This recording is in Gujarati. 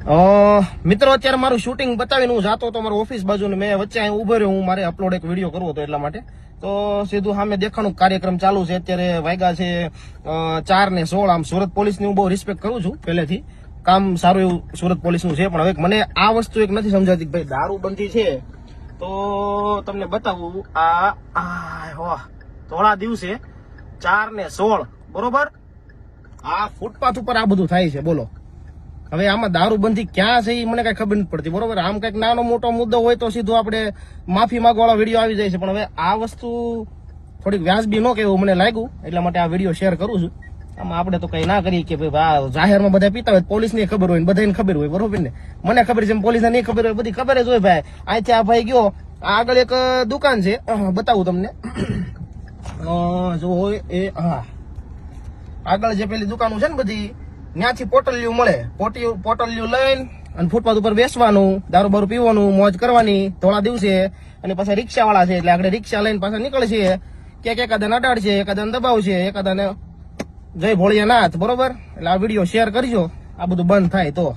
મિત્રો અત્યારે મારું શૂટિંગ બતાવીને હું જાતો હતો મારો ઓફિસ બાજુ ને મેં વચ્ચે અહીં ઉભો રહ્યો. હું મારે અપલોડ એક વિડીયો કરવો હતો એટલા માટે. તો સીધું સામે દેખાણું કાર્યક્રમ ચાલુ છે. અત્યારે વાગ્યા છે 4:16. આમ સુરત પોલીસની હું બહુ રિસ્પેક્ટ કરું છું પહેલેથી. કામ સારું એવું સુરત પોલીસનું છે. પણ હવે મને આ વસ્તુ એક નથી સમજાતી કે ભાઈ દારૂબંધી છે તો તમને બતાવું. થોડા દિવસે 4:16 બરોબર આ ફૂટપાથ ઉપર આ બધું થાય છે. બોલો હવે આમાં દારૂબંધી ક્યાં છે એ મને કઈ ખબર નથી પડતી. બરોબર આમ કઈક નાનો મોટો મુદ્દો હોય તો સીધું આપણે માફી માંગવાળો વિડીયો આવી જાય છે. પણ હવે આ વસ્તુ થોડીક વ્યાજબી ન કહેવું મને લાગ્યું એટલા માટે આ વિડીયો શેર કરું છું. આમાં આપણે તો કઈ ના કરીએ કે ભાઈ જાહેરમાં બધા પીતા હોય પોલીસ ની ખબર હોય બધાને ખબર હોય બરોબર ને. મને ખબર છે પોલીસ ને નહીં ખબર હોય બધી ખબર જ હોય ભાઈ. અહીંથી આ ભાઈ ગયો આગળ એક દુકાન છે બતાવું તમને. જો હોય એ આગળ જે પેલી દુકાનો છે ને બધી ત્યાંથી પોટલિયું મળે. પોટલિયું લઈને અને ફૂટપાથ ઉપર બેસવાનું દારૂ બારૂ પીવાનું મોજ કરવાની થોડા દિવસે. અને પાછા રિક્ષા વાળા છે એટલે આગળ રિક્ષા લઈને પાછા નીકળશે. ક્યાંક એકાદાને અડાડશે એકાદાને દબાવશે એકાદાને જય ભોળિયાનાથ બરોબર. એટલે આ વિડીયો શેર કરજો આ બધું બંધ થાય તો.